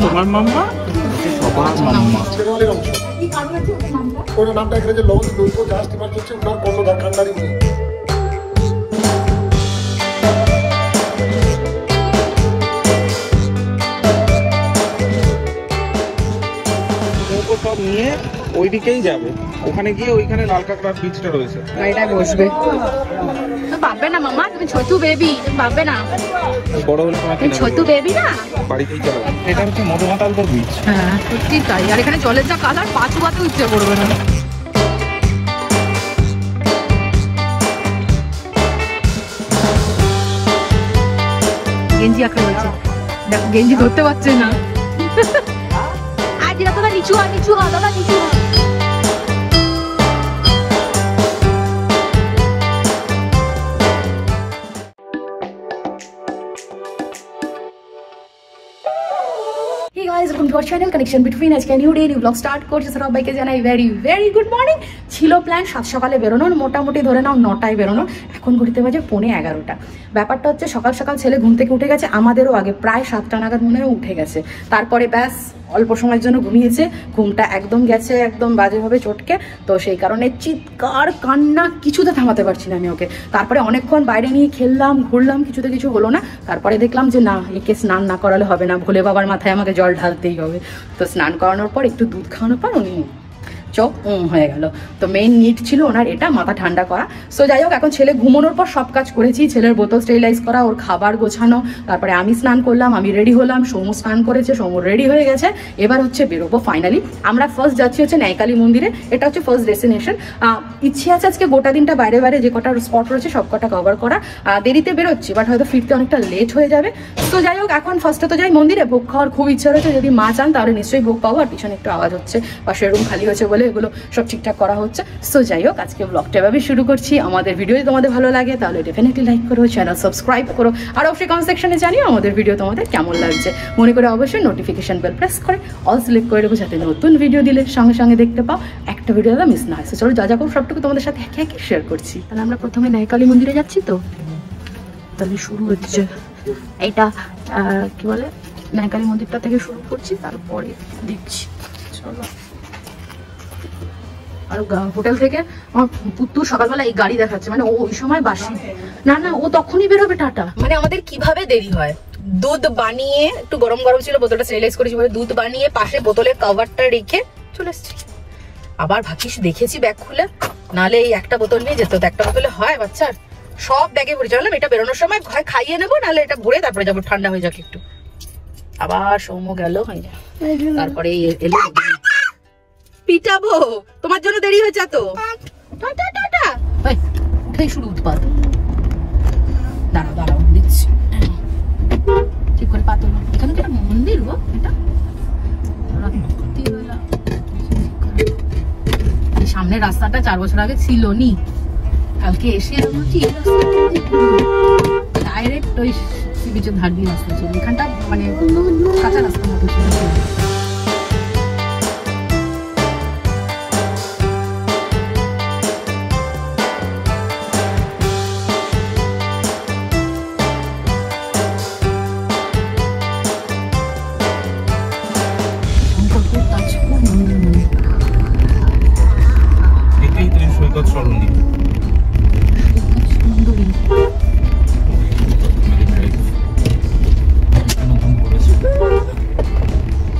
তোমার মাম্মা, সবার মাম্মা। ওর নামটা এখানে যে লঞ্চ দুটো জাস্ট ইমার্জেন্সি ওনার কর্ণধার কান্ডারি উনি। সব নিয়ে ওইদিকেই যাবে, ওখানে গিয়ে ওইখানে লাল কাঁকড়ার বীজটা রয়েছে, গাড়িটায় বসবে। পাবে না মামা, তুমি ছোটু বেবি, পাবে না, বড় হলে তুমি ছোটু বেবি না, বাড়িতেই যাবে। এটা হচ্ছে মধুমাতালদার বীজ। হ্যাঁ সত্যি তাই। আর এখানে জলের যা কালার, পা চুবাতে ইচ্ছে করবে না। গেঞ্জি আঁকড়ে রয়েছে, দেখো গেঞ্জি ধরতে পারছে না। আজ দাদা নিচু হ, নিচু হ দাদা, নিচু হ। Hey guys, welcome to our channel Connection Between. আজকে new day new blog start করছি। সবাইকে জানাই ভেরি ভেরি গুড মর্নিং। ছিল প্ল্যান 7 সকালে বেরোনোর, মোটামুটি ধরে নাও 9টায় বেরোনোর। এখন ঘুরতে বাজে 11:15। ব্যাপারটা হচ্ছে সকাল সকাল ছেলে ঘুম থেকে উঠে গেছে, আমাদেরও আগে প্রায় 7টা নাগাদ মনে হয় উঠে গেছে। তারপরে ব্যাস অল্প সময়ের জন্য ঘুমিয়েছে, ঘুমটা একদম গেছে একদম বাজেভাবে চটকে। তো সেই কারণে চিৎকার কান্না কিছুতে থামাতে পারছি না আমি ওকে। তারপরে অনেকক্ষণ বাইরে নিয়ে খেললাম, ঘুরলাম, কিছুতে কিছু হলো না। তারপরে দেখলাম যে না, একে স্নান না করালে হবে না, ভোলে বাবার মাথায় আমাকে জল ঢালতেই হবে। তো স্নান করানোর পর একটু দুধ খাওয়ানোর পর উনি চোখ হয়ে গেল। তো মেইন নিড ছিল ওনার এটা, মাথা ঠান্ডা করা। সো যাই হোক, এখন ছেলে ঘুমানোর পর সব কাজ করেছি, ছেলের বোতল স্টেরিলাইজ করা, ওর খাবার গোছানো, তারপরে আমি স্নান করলাম, আমি রেডি হলাম, সৌমু স্নান করেছে, সৌমু রেডি হয়ে গেছে। এবার হচ্ছে বেরোবো ফাইনালি। আমরা ফার্স্ট যাচ্ছি হচ্ছে ন্যায়কালী মন্দিরে, এটা হচ্ছে ফার্স্ট ডেস্টিনেশন। ইচ্ছে আছে আজকে গোটা দিনটা বাইরে বাইরে যে কটা স্পট রয়েছে সব কটা কভার করা। দেরিতে বেরোচ্ছি, বাট হয়তো ফিরতে অনেকটা লেট হয়ে যাবে। তো যাই হোক, এখন ফার্স্টে তো যাই মন্দিরে, ভোগ খাওয়ার খুব ইচ্ছা রয়েছে। যদি মা চান তাহলে নিশ্চয়ই ভোগ পাবো। আর পিছনে একটু আওয়াজ হচ্ছে, পাশের রুম খালি হয়েছে বলে এগুলো সব ঠিকঠাক করা হচ্ছে। সো যাই হোক, আজকে ব্লগটা এভাবে শুরু করছি। আমাদের ভিডিও যদি তোমাদের ভালো লাগে তাহলে ডেফিনেটলি লাইক করো, চ্যানেল সাবস্ক্রাইব করো, আর অবশ্যই কমেন্ট সেকশনে জানিও আমাদের ভিডিও তোমাদের কেমন লাগছে। মনে করে অবশ্যই নোটিফিকেশন বেল প্রেস করে অল সিলেক্ট করে দেবো, যাতে নতুন ভিডিও দিলে সঙ্গে সঙ্গে দেখতে পাও, একটা ভিডিও দাদা মিস না হয়। চলো যা যা করো সবটুকু তোমাদের সাথে একে একে শেয়ার করছি। তাহলে আমরা প্রথমে ন্যায়কালী মন্দিরে যাচ্ছি। তো তাহলে শুরু হচ্ছে এইটা, কি বলে, ন্যায়কালী মন্দিরটা থেকে শুরু করছি, তারপরে দিচ্ছি। চলো। আর হোটেল থেকে আমার পুত্তু সকালবেলা এই গাড়ি দেখাচ্ছে, মানে ও ওই সময় বাসি না, না ও তখনই বেরোবে টাটা। মানে আমাদের কিভাবে দেরি হয়, দুধ বানিয়ে একটু গরম গরম ছিল, বোতলটা স্টেরিলাইজ করেছি বলে দুধ বানিয়ে পাশে বোতলের কভারটা রেখে চলে এসছি। আবার ভাগ্যিস দেখেছি ব্যাগ খুলে, নাহলে এই একটা বোতল নিয়ে যেত। তো একটা বোতলে হয় বাচ্চার, সব ব্যাগে ভরে চললাম। এটা বেরোনোর সময় হয় খাইয়ে নেবো, নাহলে এটা ভরে তারপরে যাবো, ঠান্ডা হয়ে যাক একটু। আবার সৌম্য গেল, হয়ে যায়। তারপরে এলো পিটাবো, তোমার জন্য দেরি হয়েছে তো। টাটা টাটা, উঠেই শুরু উৎপাত। দাঁড়াও দাঁড়াও দিচ্ছি ঠিক করে পাতল। এখানে কি মন্দির গো এটা? সামনের রাস্তাটা 4 বছর আগে ছিল নি, কালকে এসে ডাইরেক্ট ওই সি বিচের ধার দিয়ে রাস্তা ছিল। এখানটা মানে কাঁচা রাস্তার মতো ছিল।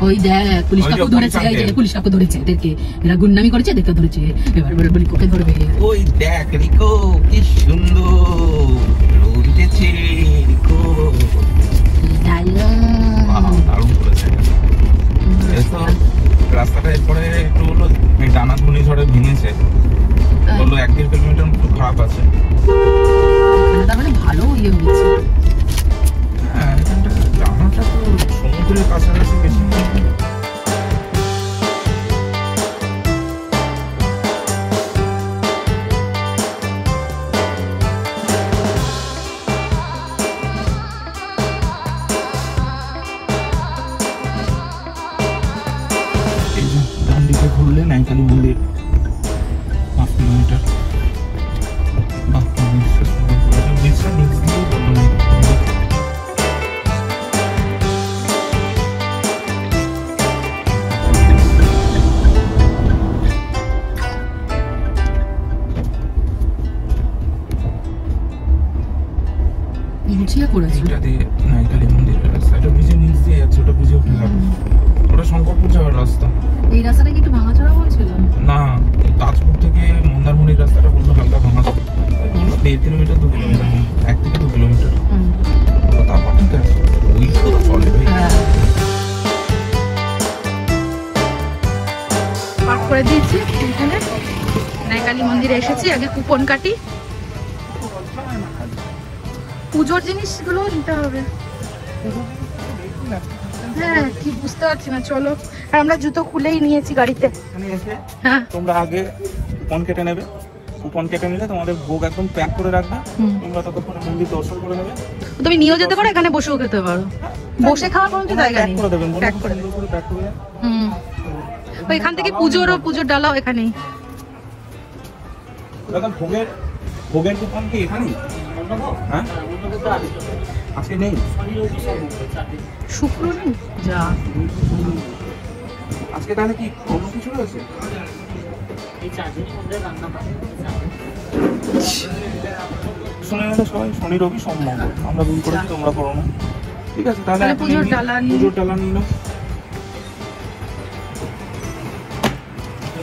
ওই দেখ পুলিশ কাকু ধরেছে, পুলিশ কাকু ধরেছে এদেরকে, এরা গুন্ডামি করেছে, এদেরকে ধরেছে। এবার বলি কোকে ধরবে। ওই দেখ রিকো কি সুন্দর উঠেছে, রিকো দারুণ করেছে। রাস্তাটা এরপরে একটু হলো ডানা ঘূর্ণিঝড়ে ভেঙেছে, বললো 1-1.5 কিলোমিটার মতো খারাপ আছে। তার মানে ভালো ইয়ে হয়েছে। হ্যাঁ, এখানটা ডানাটা তো সমুদ্রের কাছাকাছি বেশি। ঘুরলে ন্যায়কালী মন্দির 5 কিলোমিটার। করেছে? এইটা দিয়ে নাইকালি মন্দিরের রাস্তা, এটা ব্রিজের নিচ দিয়ে যাচ্ছে, ওটা ব্রিজে উঠে যাবে। ওটা শঙ্করপুর যাওয়ার রাস্তা। এই রাস্তাটা কি একটু ভাঙাচোরা বলছিল? না, তাজপুর থেকে মন্দারমণির রাস্তাটা বললো হালকা ভাঙা, 1.5 কিলোমিটার 2 কিলোমিটার, 1 থেকে 2 কিলোমিটার। তারপর ঠিক আছে, ওই তো চলে ভাই। পার্ক করে দিয়েছি এখানে, নাইকালি মন্দিরে এসেছি। আগে কুপন কাটি, পুজোর জিনিসগুলো নিতে হবে। হ্যাঁ, কি বুঝতে পারছি না। চলো, আর আমরা জুতো খুলেই নিয়েছি গাড়িতে। এখানে এসে হ্যাঁ, তোমরা আগে কুপন কেটে নেবে, কুপন কেটে নিলে তোমাদের ভোগ একদম প্যাক করে রাখবে, তোমরা ততক্ষণে মন্দির দর্শন করে নেবে। তুমি নিয়েও যেতে পারো, এখানে বসেও খেতে পারো। বসে খাওয়ার কোনো তো জায়গা নেই। করে দেবেন, প্যাক করে দেবেন। প্যাক করে দেবেন। তো এখান থেকে পুজোর ডালাও এখানেই। দাদা ভোগের কুপন কি এখানেই? হ্যাঁ, আজকে নেই, শুক্র নেই যা। আজকে তাহলে কি অন্য কিছু রয়েছে? শুনে গেলে সবাই শনি রবি সোম মঙ্গল, আমরা ভুল করেছি, তোমরা করো না। ঠিক আছে, তাহলে তাহলে পুজোর ডালা নিয়ে নাও।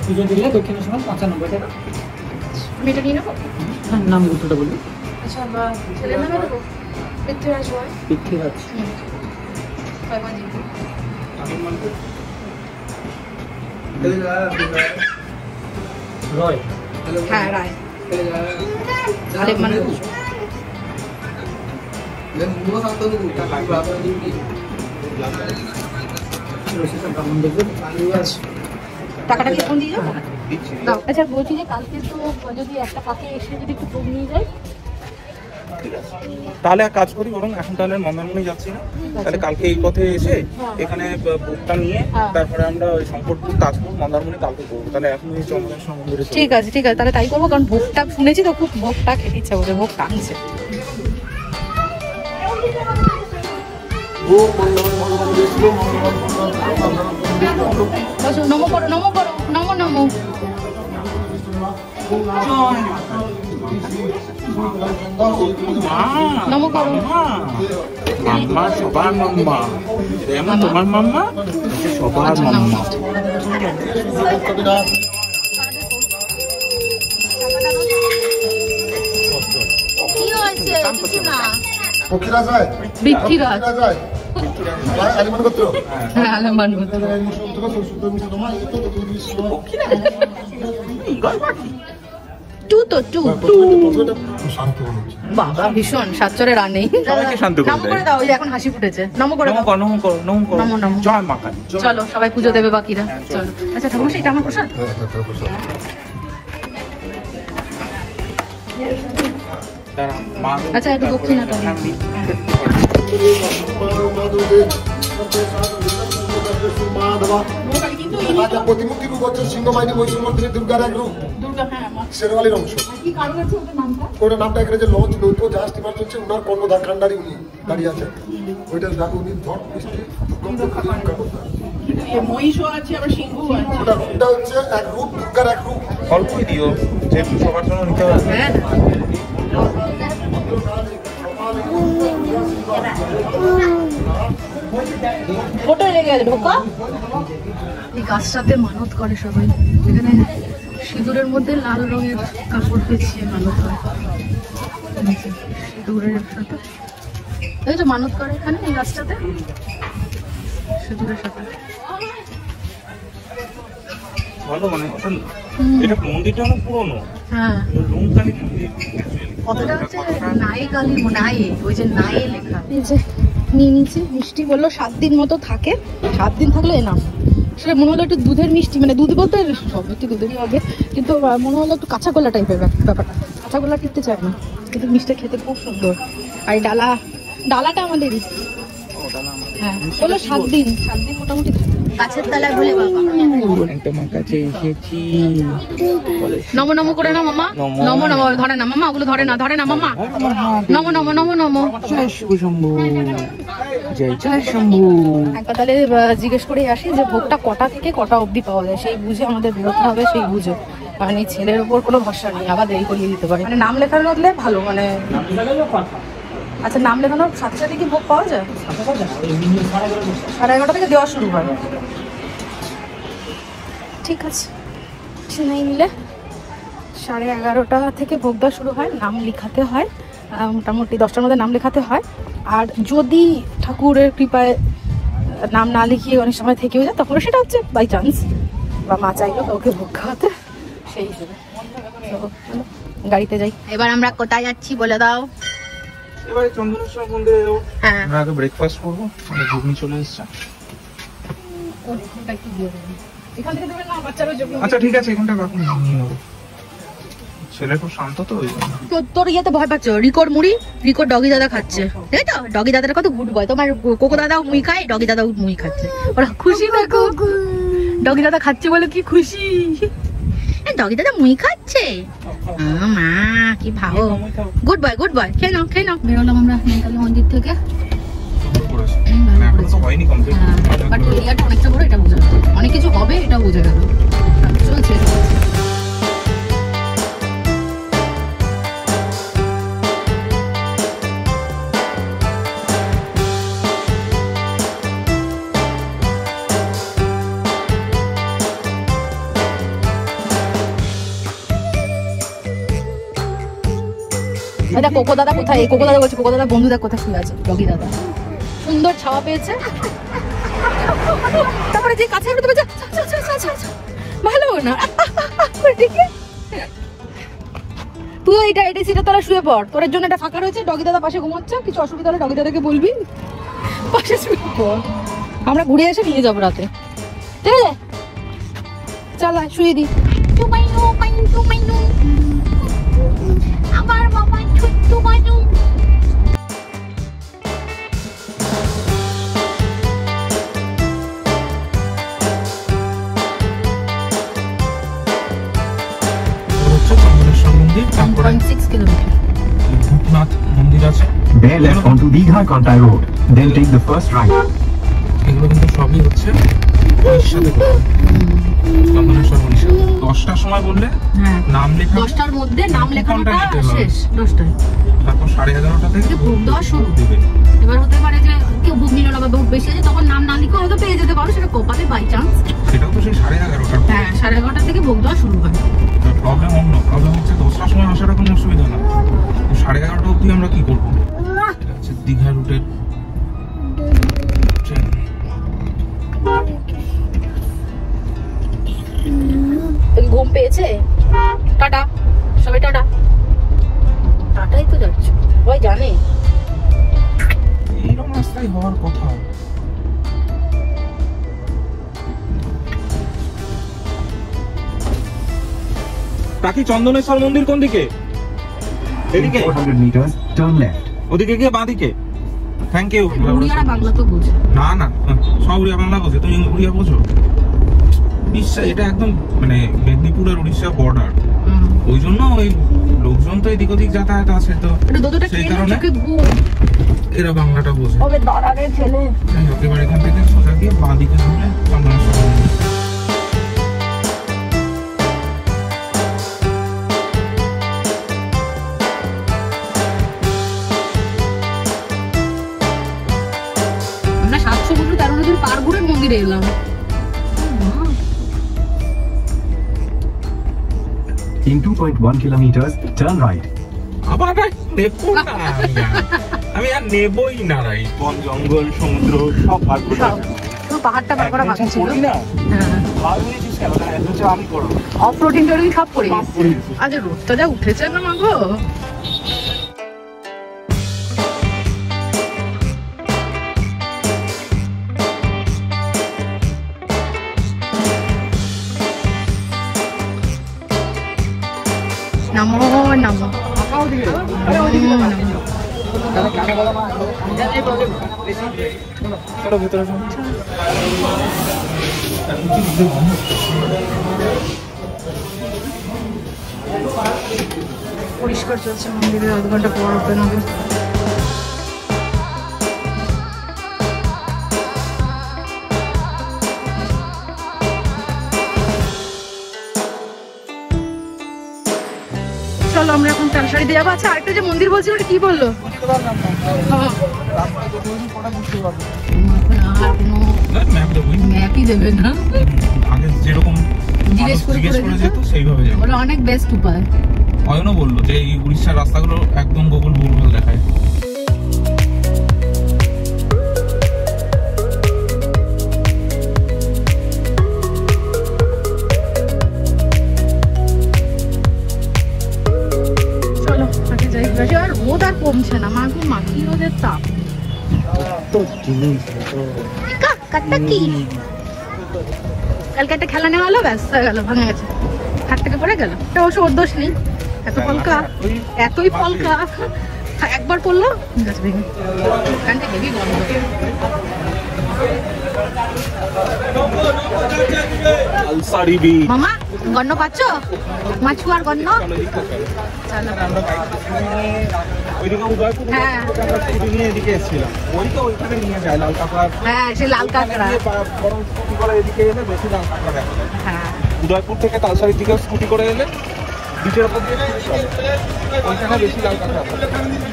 পুজো দিলে দক্ষিণের সময় 95 টাকা। আমি এটা নিয়ে নেবো। হ্যাঁ, নাম দুটোটা বলি। আচ্ছা, আমরা ছেলের নামে দেবো। পৃথ্বীরাজ রয়। পৃথ্বীরাজ রয়। হ্যাঁ, রায়। আরে মানে টাকাটা কি এখন দিয়ে যাবো? দাও। আচ্ছা, বলছি যে কালকে তো যদি একটা পাখি এসে যদি একটু ভোগ নিয়ে যায়। তাহলে এক কাজ করি, বরং এখন তাহলে মন্দারমণি যাচ্ছি না, তাহলে কালকে এই পথে এসে এখানে বুকটা নিয়ে তারপরে আমরা ওই শঙ্করপুর তাজপুর মন্দারমণি কালকে করবো। তাহলে এখন এই চন্দ্রেশ্বর মন্দিরে ঠিক আছে, ঠিক আছে, তাহলে তাই করবো। কারণ ভোগটা শুনেছি তো, খুব ভোগটা খেতে ইচ্ছা করছে, ভোগ টানছে। নমো করো, নমো করো, নমো নমো। নমো করো। মাম্মা সবার মাম্মা, যেমন তোমার মাম্মা সবার মাম্মা। কি হয়েছে? কিছু না। পক্ষীরাজ রায়, পৃথ্বীরাজ। পক্ষীরাজ রায়, রায় আলিমান গোত্র। হ্যাঁ, আলমান গোত্র। টু শান্ত মনে হচ্ছে। বাবা, ভীষণ সাতচরে রান নেই। সবাইকে শান্ত করে নমো করে দাও, ওই যে এখন হাসি ফুটেছে। নমো করে দাও। নমো করো, নমো, নমো। জয় মা কালী। চলো, সবাই পুজো দেবে বাকিরা। চলো। আচ্ছা ঠাকুর, সেটা আমার প্রসাদ। আচ্ছা, একটু দক্ষিণাটা নিই। প্রতিমূর্তি রূপ হচ্ছে সিংহবাহিনী মহিষী মন্দিরে দুর্গার এক রূপ, শেরওয়ালির অংশ। ওইটার নামটা এখানে যে লঞ্চ নৌকো জাহাজ স্টিমার চলছে, ওনার কর্ণধার কান্ডারি উনি দাঁড়িয়ে আছেন। ওইটার নাম উনি ধর মিষ্টি মহিষও আছে, আবার সিংহ আছে। ওটা হচ্ছে এক রূপ, দুর্গার এক রূপ। অল্পই দিও, যেহেতু সবার জন্য নিতে হবে। এই গাছটাতে মানত করে সবাই। এখানে সিঁদুরের মধ্যে লাল রঙের কাপড় পেঁচিয়ে মানত হয়। সিঁদুরের সাথে এই যে মানত করে এখানে এই গাছটাতে সিঁদুরের সাথে। ভালো, মানে এটা মন্দিরটা অনেক পুরনো। হ্যাঁ, লুমকালী মন্দির। কতটা হচ্ছে নাই কালী, নাই ওই যে নাই লেখা। এই যে নিয়ে নিচ্ছি মিষ্টি, বললো 7 দিন মতো থাকে, 7 দিন থাকলে না। সেটা মনে হলো একটু দুধের মিষ্টি, মানে দুধ বলতে সব একটু দুধেরই হবে, কিন্তু মনে হলো একটু কাঁচা গোলা টাইপের ব্যাপারটা। কাঁচা গোলা টিকতে চায় না, কিন্তু মিষ্টি খেতে খুব সুন্দর। আর এই ডালাটা আমাদেরই। হ্যাঁ, বললো 7 দিন মোটামুটি গাছের তলায় বলে বাবা। তোমার কাছে এসেছি। নমো নমো করে না মামা, নমো নমো। ধরে না মামা, ওগুলো ধরে না মামা। নমো নমো নমো নমো। জয় শিব শম্ভু, জয় শম্ভু। একবার তাহলে জিজ্ঞেস করে আসি যে ভোগটা কটা থেকে কটা অবধি পাওয়া যায়, সেই বুঝে আমাদের বেরোতে হবে, সেই বুঝে। কারণ এই ছেলের উপর কোনো ভরসা নেই, আবার দেরি করিয়ে দিতে পারে। মানে নাম লেখানো হলে ভালো, মানে আচ্ছা, নাম লেখানোর সাথে সাথে কি ভোগ পাওয়া যায়? 11:30 থেকে দেওয়া শুরু হয়। ঠিক আছে, নেই নিলে 11:30 থেকে ভোগ দেওয়া শুরু হয়। নাম লেখাতে হয়, মোটামুটি 10টার মধ্যে নাম লেখাতে হয়। আর যদি ঠাকুরের কৃপায় নাম না লিখিয়ে অনেক সময় থেকেও যায়, তখন সেটা হচ্ছে বাই চান্স, বা মা চাইলো কাউকে ভোগ খাওয়াতে, সেই হিসেবে। গাড়িতে যাই। এবার আমরা কোথায় যাচ্ছি বলে দাও। এবারে চন্দনেশ্বর মন্দিরে যাবো। আমরা আগে ব্রেকফাস্ট করবো। ঘুগনি চলে এসছে। আচ্ছা ঠিক আছে, এখানটা রাখুন, নিয়ে নেবো। ছেলে খুব শান্ত তো, ওই জন্য। তোর ইয়েতে ভয় পাচ্ছ? রিকোর মুড়ি, রিকোর ডগি দাদা খাচ্ছে, তাই তো? ডগি দাদার কত গুড বয়। তোমার কোকো দাদাও মুই খায়, ডগি দাদাও মুই খাচ্ছে। ওরা খুশি দেখো, ডগি দাদা খাচ্ছে বলে কি খুশি। ডগি দাদা মুই খাচ্ছে, মা কি ভালো, গুড বয় গুড বয়। খেয়ে নাও খেয়ে নাও। বেরোলাম আমরা কালী মন্দির থেকে। বাট এরিয়াটা অনেকটা বড়, এটা বোঝা গেল। অনেক কিছু হবে, এটা বোঝা গেল। চলছে। কোকো দাদা কোথায়? কোকো দাদা বলছে, কোকো দাদা বন্ধুদের কোথায় শুয়ে আছে। ডগি দাদা সুন্দর ছাওয়া পেয়েছে। তারপরে যে কাছে ভালো না, তুই এটা সিটে তোরা শুয়ে পড়, তোর জন্য এটা ফাঁকা রয়েছে। ডগি দাদা পাশে ঘুমাচ্ছে, কিছু অসুবিধা হলে ডগি দাদাকে বলবি, পাশে শুয়ে পড়। আমরা ঘুরে এসে নিয়ে যাবো রাতে, ঠিক আছে? চল শুয়ে দি। আমার বাবা ছোট্ট বানু। চন্দনেশ্বর মন্দির, 1.6 কিলোমিটার। ভূতনাথ মন্দির আছে। Bear left onto Digha Kontai Road, then take the first right. এগুলো কিন্তু সবই হচ্ছে উড়িষ্যাতে। চন্দনেশ্বর উড়িষ্যা। 10টার সময় বললে নাম লেখা, 10টার মধ্যে নাম লেখানোটা শেষ, 10টায়। তারপর 11:30 থেকে ভোগ দেওয়া শুরু দিবে। এবার হতে পারে যে কেউ ভোগ নিল না বা ভোগ বেশি আছে, তখন নাম না লিখে হয়তো পেয়ে যেতে পারো, সেটা কপালে বাই চান্স। সেটাও তো সেই 11:30। হ্যাঁ, 11:30 থেকে ভোগ দেওয়া শুরু হয়। প্রবলেম অন্য, প্রবলেম হচ্ছে 10টার সময় আসাটা কোনো অসুবিধা না, 11:30 অবধি আমরা কি করবো? এটা হচ্ছে দীঘা রুটের ট্রেন। ঘুম পেয়েছে? টাটা সবাই, টাটা। টাটাই তো যাচ্ছ, সবাই জানে এইরকম রাস্তায় হওয়ার কথা। কাকি, চন্দনেশ্বর মন্দির কোন দিকে? এদিকে 400 meters, turn left. ওদিকে গিয়ে বাঁ দিকে। Thank you. উড়িয়ারা বাংলা তো বোঝে না, না সব উড়িয়া বাংলা বোঝে। তুমি উড়িয়া বোঝো? উড়িষ্যা এটা একদম মানে মেদিনীপুর আর উড়িষ্যা বর্ডার, ওই জন্য ওই লোকজন তো এদিক ওদিক যাতায়াত আছে, তো সেই কারণে এরা বাংলাটা বোঝে। ছেলে এবার এখান থেকে সোজা গিয়ে বাঁ দিকে ঘুরে চন্দনেশ্বর মন্দির। আমরা 713 নদীর পার ঘুরে মন্দিরে এলাম। In 2.1 kilometers, turn right. আবার নেবো না আমি আর নেবই না। রাই বন জঙ্গল সমুদ্র সব ভাগ করে পাহাড়টা পার করা বাকি ছিল। আমি করবো অফ রোডিং টোডিং সব করে। আজ রোদটা যা উঠেছে না মাগো। নমো নমো চলো ভেতরে। পরিষ্কার চলছে মন্দিরের, 2 ঘন্টা পর ওপেন হবে। চলো চলো আমরা এখন তালসারিতে যাবো। আচ্ছা আরেকটা যে মন্দির বলছি ওটা কি বললো? ম্যাপই দেবে না, আগে যেরকম জিজ্ঞেস করে যেত সেইভাবে যাবো। ওটা অনেক বেস্ট উপায়। অয়নও বললো যে এই উড়িষ্যার রাস্তাগুলো একদম গুগল ভুলভাল দেখায়। চলো আগে যাই। আর রোদ আর কমছে না, মা খুব মাখি রোদের তাপ। কালকে একটা খেলা নেওয়া হলো, ব্যাস হয়ে গেল, ভাঙে গেছে, হাত থেকে পড়ে গেল। এটা অবশ্য ওর দোষ নেই, এত ফলকা, এতই ফলকা, একবার পড়লো গাছ ভেঙে। এখানটা হেভি গন্ধ। মামা গন্ধ পাচ্ছ? মাছুয়ার গন্ধ। হ্যাঁ সে লাল কাঁকড়া। উদয়পুর থেকে তালসারির দিকে স্কুটি করে এলে বিচের উপর দিয়ে ওইখানে বেশি লাল কাঁকড়া।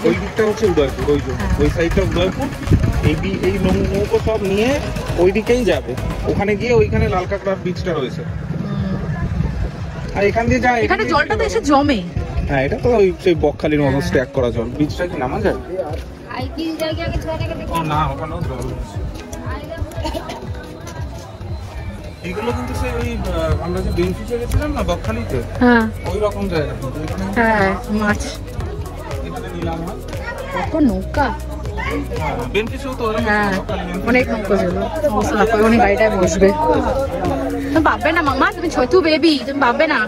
ওই দিকটা হচ্ছে উদয়পুর, ওই সাইডটা উদয়পুর। এই নৌকো সব নিয়ে ওই দিকেই যাবে, ওখানে গিয়ে ওইখানে লাল কাঁকড়ার বীজটা রয়েছে। আর এখান দিয়ে যায়, এখানে জলটা তো এসে জমে। হ্যাঁ এটা তো ওই সেই বকখালির মতো স্ট্যাক করা জল। বীজটা কি নামা যায় না? ওখানেও জল। এগুলো কিন্তু সেই ওই আমরা যে বেনফিশে গেছিলাম না বকখালিতে, হ্যাঁ ওই রকম জায়গা। হ্যাঁ মাছ এখানে নিলাম হয় কত নৌকা। বেনফিশেও তো হ্যাঁ অনেক নৌকা ছিল। উনি গাড়িটায় বসবে। তুমি ভাববে না মামা, তুমি ছোটু বেবি, তুমি ভাববে না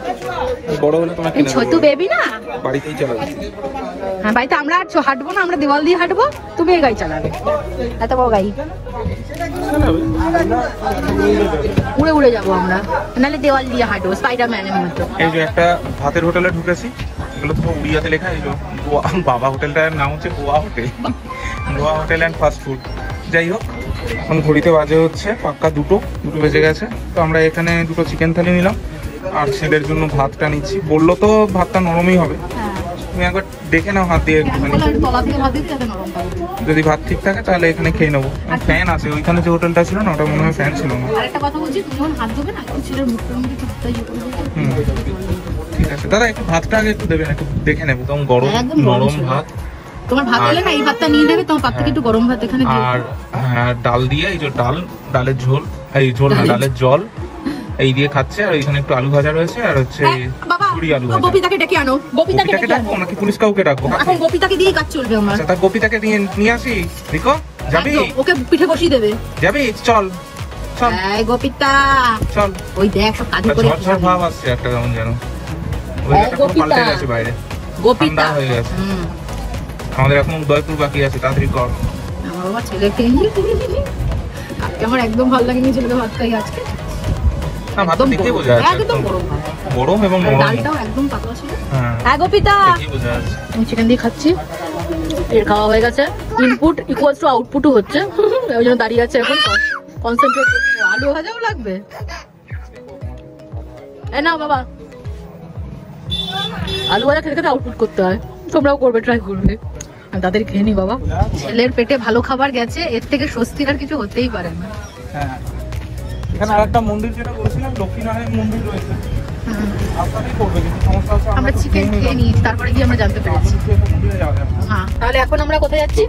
বড় হলে তোমাকে তুমি ছোটু বেবি না। বাড়িতেই চালাবে। হ্যাঁ বাড়িতে আমরা আর হাঁটবো না, আমরা দেওয়াল দিয়ে হাঁটবো, তুমি এই গাড়ি চালাবে। এত বড় গাড়ি উড়ে উড়ে যাবো আমরা, নাহলে দেওয়াল দিয়ে হাঁটবো স্পাইডারম্যানের মতো। এই যে একটা ভাতের হোটেলে ঢুকেছি, এগুলো তো উড়িয়াতে লেখা। এই যে বাবা হোটেলটার নাম হচ্ছে Goa hotel, Goa hotel and fast food. যাই হোক এখন ঘড়িতে বাজে হচ্ছে পাক্কা দুটো বেজে গেছে। তো আমরা এখানে দুটো চিকেন থালি নিলাম আর ছেলের জন্য ভাতটা নিচ্ছি। বললো তো ভাতটা নরমই হবে, তুমি একবার দেখে নাও হাত দিয়ে একটুখানি। যদি ভাত ঠিক থাকে তাহলে এখানে খেয়ে নেবো। ফ্যান আছে ওইখানে, যে হোটেলটা ছিল না ওটা মনে হয় ফ্যান ছিল না। ঠিক আছে দাদা, একটু ভাতটা আগে একটু দেবেন, একটু দেখে নেবো কেমন গরম নরম ভাত। তোমার ভাত হলে না এই ভাতটা নিয়ে নেবে, তোমার ভাত থেকে একটু গরম ভাত এখানে দিয়ে। আর ডাল দিয়ে, এই যে ডালের ঝোল, এই ঝোল না ডালের জল এই দিয়ে খাচ্ছে। আর এখানে একটু আলু ভাজা রয়েছে আর হচ্ছে পুরি আলু ভাজা। গোপিতাকে ডেকে আনো, গোপিতাকে ডাকবো নাকি পুলিশ কাউকে ডাকবো? এখন গোপিতাকে দিয়ে কাজ চলবে আমার। আচ্ছা তা গোপিতাকে নিয়ে আসি। রিকো যাবি? ওকে পিঠে বসিয়ে দেবে। যাবি? চল চল এই গোপিতা চল। ওই দেখ সব কাজ করে ঝড় ঝড় ভাব আসছে একটা কেমন যেন, ওয়েদারটা পুরো পাল্টে গেছে বাইরে, গোপিতা হয়ে গেছে। আমাদের এখন উদয়পুর বাকি আছে, তাড়াতাড়ি কর। আমার বাবা ছেলেকে আজকে আমার একদম ভালো লাগেনি, ছেলেকে ভাত খাই আজকে। না ভাত দেখে বোঝা যাচ্ছে একদম গরম এবং নরম, ডালটাও একদম পাতলা ছিল। হ্যাঁ গোপিতা দেখে বোঝা যাচ্ছে। আমি চিকেন দিয়ে খাচ্ছি, এর খাওয়া হয়ে গেছে। ইনপুট ইকুয়ালস টু আউটপুটও হচ্ছে, ওই জন্য দাঁড়িয়ে আছে এখন কনসেন্ট্রেট করছে। আলু ভাজাও লাগবে, এই নাও বাবা। আলু ভাজা খেতে খেতে আউটপুট করতে হয়, তোমরাও করবে, ট্রাই করবে। আমি তাদের খেয়ে নি বাবা, ছেলের পেটে ভালো খাবার গেছে, এর থেকে স্বস্তির আর কিছু হতেই পারে না। হ্যাঁ এখানে আরেকটা মন্দির যেটা বলেছিলাম লক্ষ্মীনারায়ণ মন্দির রয়েছে, আপনারাই করবে কিন্তু সমস্যা হচ্ছে আমরা চিকেন খেয়ে নিই, তারপরে গিয়ে আমরা জানতে পেরেছি। হ্যাঁ তাহলে এখন আমরা কোথায় যাচ্ছি?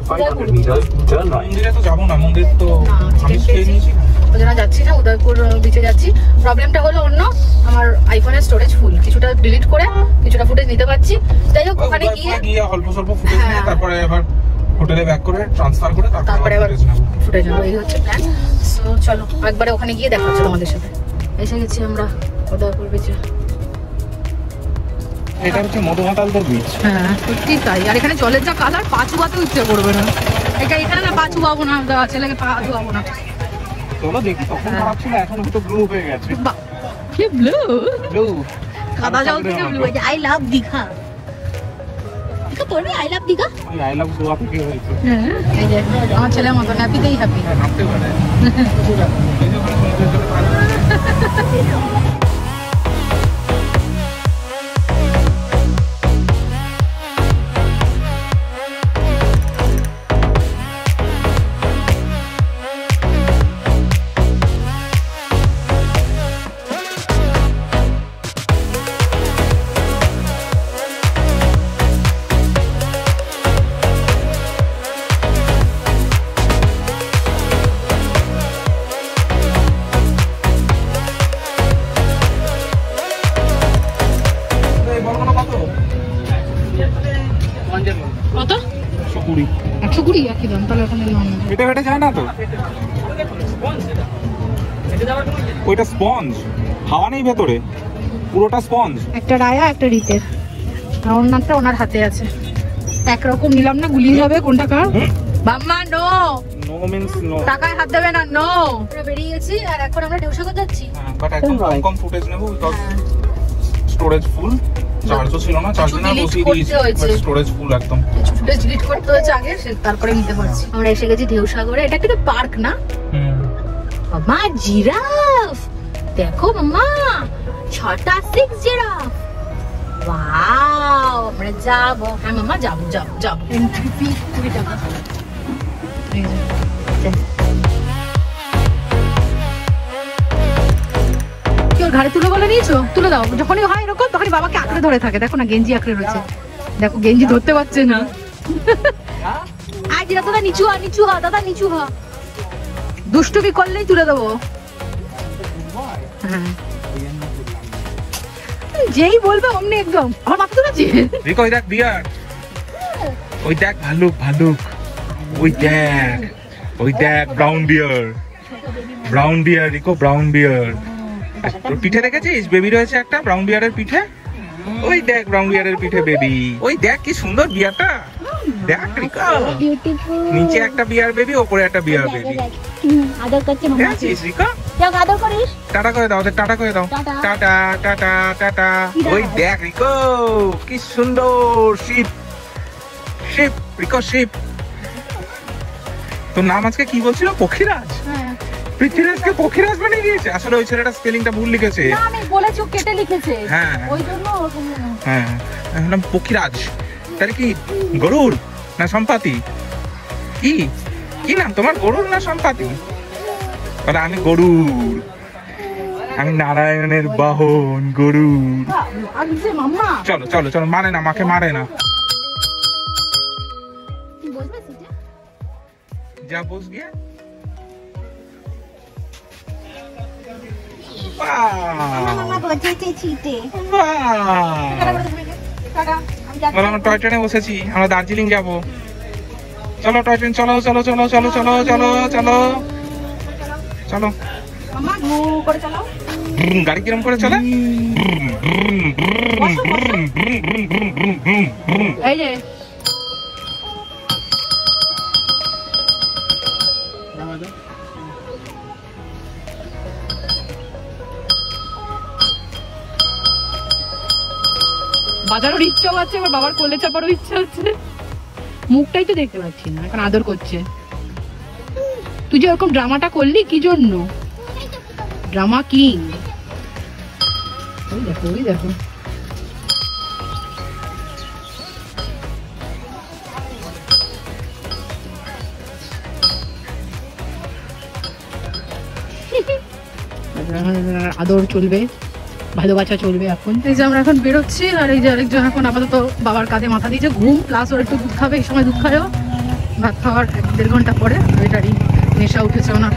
মন্দিরে তো যাবো না, মন্দির তো আমি খেয়ে নিয়েছি, ওই জন্য যাচ্ছি না, উদয়পুর বিচে যাচ্ছি। প্রবলেমটা হলো অন্য, আমার আইফোনের স্টোরেজ ফুল, কিছুটা ডিলিট করে কিছুটা ফুটেজ নিতে পারছি। যাই হোক ওখানে গিয়ে অল্প স্বল্প ফুটেজ নিয়ে তারপরে আবার হোটেলে ব্যাক করে ট্রান্সফার করে তারপরে আবার ফুটেজ নেবো, এই হচ্ছে প্ল্যান। সো চলো একবারে ওখানে গিয়ে দেখা হচ্ছে তোমাদের সাথে। এসে গেছি আমরা উদয়পুর বিচে। এটা হচ্ছে মধুমাতালদের বিচ। হ্যাঁ সত্যি তাই, আর এখানে জলের যা কালার, পা চুবাতে ইচ্ছে করবে না। এখানে না পা চুবাবো না, ছেলেকে পা চুবাবো না। চলো দেখি, তখন খারাপ ছিল, এখন হয়তো ব্লু হয়ে গেছে। কি ব্লু? ব্লু কাদা জল থেকে ব্লু হয়ে যায়। I love Digha. দীঘা পড়বে, I love Digha. I love Goa থেকে হয়েছে। হ্যাঁ এই যে আমার ছেলের মতো হ্যাপিতেই হ্যাপি। নামতে পারে। ফেটে ফেটে যায় না তো? ওইটা স্পঞ্জ, হাওয়া নেই ভেতরে, পুরোটা স্পঞ্জ। একটা রায়া একটা রিতের, ওনারটা ওনার হাতে আছে। একরকম নিলাম না, গুলিয়ে যাবে কোনটা কার। বাম্মা নো, নো মিন্স নো, টাকায় হাত দেবে না। নো, আমরা বেরিয়ে গেছি আর এখন আমরা ঢেউসাগর যাচ্ছি। বাট একদম কম ফুটেজ নেবো বিকজ স্টোরেজ ফুল। চার্জও ছিল না, চার্জ না বসিয়ে দিয়েছি, স্টোরেজ ফুল একদম। ফুটেজ ডিলিট করতে হয়েছে আগে, তারপরে নিতে পারছি। আমরা এসে গেছি ঢেউসাগরে। এটা কিন্তু পার্ক না মামা? জিরাফ দেখো মামা, 6টা 6 জিরাফ। ওয়াও, আমরা যাবো। হ্যাঁ মামা, যাবো যাবো যাবো। এন্ট্রি ফি 2 টাকা। কি ওর ঘাড়ে তুলে বলে নিয়েছো? তুলে দাও। যখনই হয় এরকম তখনই বাবাকে আঁকড়ে ধরে থাকে। দেখো না, গেঞ্জি আঁকড়ে রয়েছে। দেখো গেঞ্জি ধরতে পারছে না। আয় জিরাফ দাদা, নিচু হ, নিচু হ দাদা, নিচু হ। দুষ্টুমি করলেই তুলে দেবো। হ্যাঁ, যেই বলবে অমনি একদম। আমার মাথা তুলেছি। রিকো, ওই দেখ বিয়ার, ওই দেখ ভালুক, ভালুক, ওই দেখ, ওই দেখ brown bear, brown bear Rico, brown bear. তোর পিঠে দেখেছিস বেবি রয়েছে একটা ব্রাউন বিয়ারের পিঠে? ওই দেখ ব্রাউন বিয়ারের পিঠে বেবি। ওই দেখ কি সুন্দর বিয়ারটা, দেখ রিকো, নিচে একটা বিয়ার বেবি, ওপরে একটা বিয়ার বেবি। আদর করছে মামা। দেখেছিস রিকো? যাও আদর করিস। টাটা করে দাও, ওদের টাটা করে দাও। Tata tata tata. ওই দেখ রিকো, কি সুন্দর শিপ, শিপ রিকো, শিপ। তোর নাম আজকে কি বলছিল? পক্ষীরাজ। পৃথ্বীরাজকে পক্ষীরাজ বানিয়ে দিয়েছে। আসলে ওই ছেলেটা স্পেলিংটা ভুল লিখেছে। না, আমি বলেছি ও কেটে লিখেছে। হ্যাঁ, ওই জন্য। হ্যাঁ, নাম পক্ষীরাজ। তাহলে কি গরুর না সম্পাতি? কি কি নাম তোমার, গরুর না সম্পাতি? বলে আমি গরুর, আমি নারায়ণের বাহন গরুর। চলো চলো চলো, মারে না, মাকে মারে না। যা বস গিয়ে। আমরা টয় ট্রেনে বসেছি, আমরা দার্জিলিং যাবো। চলো টয় ট্রেন, চলো চলো চলো চলো চলো চলো চলো চলো। গাড়ি কিরম করে চলে? এই যে বাজানোর ইচ্ছাও আছে, আবার বাবার কোলে চাপারও ইচ্ছা আছে। মুখটাই তো দেখতে পাচ্ছি না, এখন আদর করছে। তুই যে ওরকম ড্রামাটা করলি কি জন্য? Drama king. ওই দেখো, ওই দেখো। আদর চলবে, ভালোবাসা চলবে। এখন এই যে আমরা এখন বেরোচ্ছি, আর এই যে আরেকজন এখন আপাতত বাবার কাঁধে মাথা দিয়েছে। ঘুম প্লাস ওর একটু দুধ খাবে। এই সময় দুধ খায়ও, ভাত খাওয়ার 1-1.5 ঘন্টা পরে। ওইটারই নেশা উঠেছে ওনার।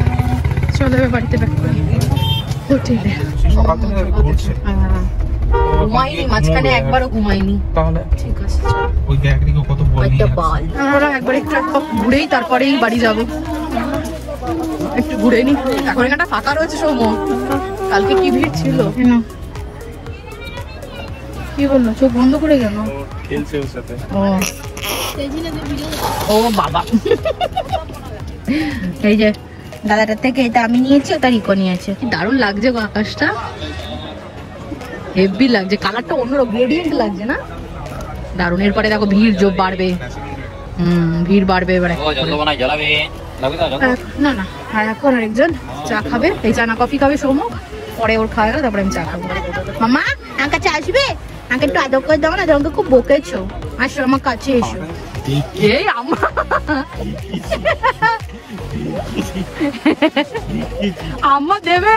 চলে যাবে বাড়িতে ব্যাক করে হোটেলে। ঘুমাইনি মাঝখানে, একবারও ঘুমাইনি। তাহলে ঠিক আছে, ওই ব্যাগরিকে কত বল নিয়ে আমরা একবার একটু ঘুরেই তারপরেই বাড়ি যাব। একটু ঘুরে নি। এখন এখানটা ফাঁকা রয়েছে সৌম, কালকে কি ভিড় ছিল। কি বললো? চোখ বন্ধ করে গেল। খেলছে ওর সাথে। ও বাবা, এই যে দাদাটার থেকে এটা আমি নিয়েছি, ওটা রিকো নিয়েছে। কি দারুণ লাগছে গো আকাশটা, হেভি লাগছে। কালারটা অন্যরকম গ্রেডিয়েন্ট লাগছে না? দারুণ। এরপরে দেখো ভিড় যোগ বাড়বে। ভিড় বাড়বে এবারে। না না, আর এখন আরেকজন চা খাবে। এই চা না কফি খাবে সৌম, পরে ওর খাওয়া গেলে তারপরে আমি চা খাবো। মামা আমার কাছে আসবে? আমাকে একটু আদর করে দাও না, তোমাকে খুব বকেছো। আসো আমার কাছে এসো। এই আম্মা, আম্মা দেবে?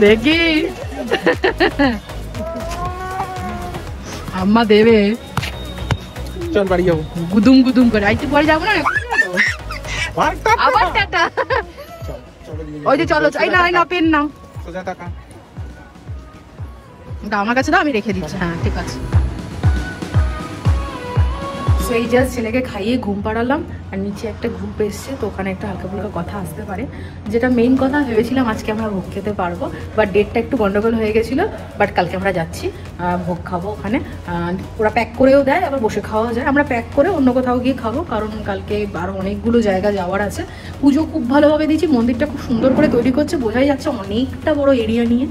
দেখি আম্মা দেবে। চল বাড়ি যাবো। গুদুম গুদুম করে। আইতে পরে যাবো না, আবার টাটা। ওই যে চলো, এই না, এই না পেন নাও। সোজা টাকা আমার কাছে দাও, আমি রেখে দিচ্ছি। হ্যাঁ ঠিক আছে। সো এই জাস্ট ছেলেকে খাইয়ে ঘুম পাড়ালাম, আর নিচে একটা গ্রুপ এসছে, তো ওখানে একটা হালকা ফুলকা কথা আসতে পারে। যেটা মেইন কথা ভেবেছিলাম আজকে আমরা ভোগ খেতে পারবো, বাট ডেটটা একটু গন্ডগোল হয়ে গেছিলো, বাট কালকে আমরা যাচ্ছি ভোগ খাবো ওখানে। ওরা প্যাক করেও দেয়, আবার বসে খাওয়া যায়। আমরা প্যাক করে অন্য কোথাও গিয়ে খাবো, কারণ কালকে আরও অনেকগুলো জায়গা যাওয়ার আছে। পুজো খুব ভালোভাবে দিয়েছি, মন্দিরটা খুব সুন্দর করে তৈরি করছে, বোঝাই যাচ্ছে অনেকটা বড় এরিয়া নিয়ে।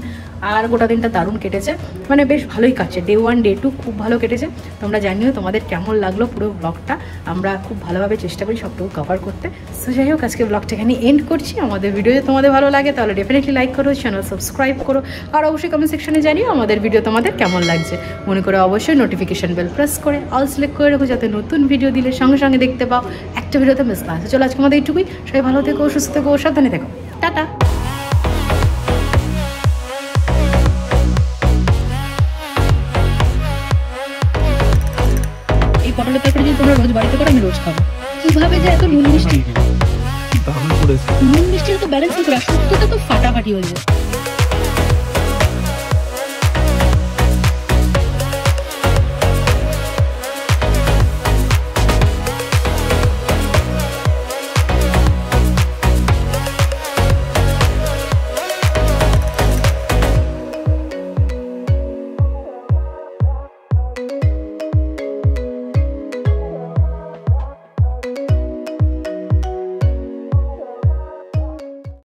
আর গোটা দিনটা দারুণ কেটেছে, মানে বেশ ভালোই কাটছে। ডে 1 ডে 2 খুব ভালো কেটেছে। তোমরা জানিও তোমাদের কেমন লাগলো পুরো ব্লগটা। আমরা খুব ভালোভাবে চেষ্টা করি সবটুকু কভার করতে। সো যাই হোক, আজকে ব্লগটা এখানে এন্ড করছি। আমাদের ভিডিও যদি তোমাদের ভালো লাগে তাহলে ডেফিনেটলি লাইক করো, চ্যানেল সাবস্ক্রাইব করো, আর অবশ্যই কমেন্ট সেকশনে জানিও আমাদের ভিডিও তোমাদের কেমন লাগছে। মনে করে অবশ্যই নোটিফিকেশন বেল প্রেস করে অল সিলেক্ট করে রাখো, যাতে নতুন ভিডিও দিলে সঙ্গে সঙ্গে দেখতে পাও, একটা ভিডিওতে মিস না হয়। চলো আজকে আমাদের এইটুকুই। সবাই ভালো থেকো, সুস্থ থেকো, সাবধানে থেকো। টাটা। পটলের তরকারি যদি তোমরা রোজ বাড়িতে করো, আমি রোজ খাবো। কিভাবে যে এত নুন মিষ্টি, নুন মিষ্টি তো ব্যালেন্স করে, শুক্তোটা তো ফাটাফাটি হয়ে যায়।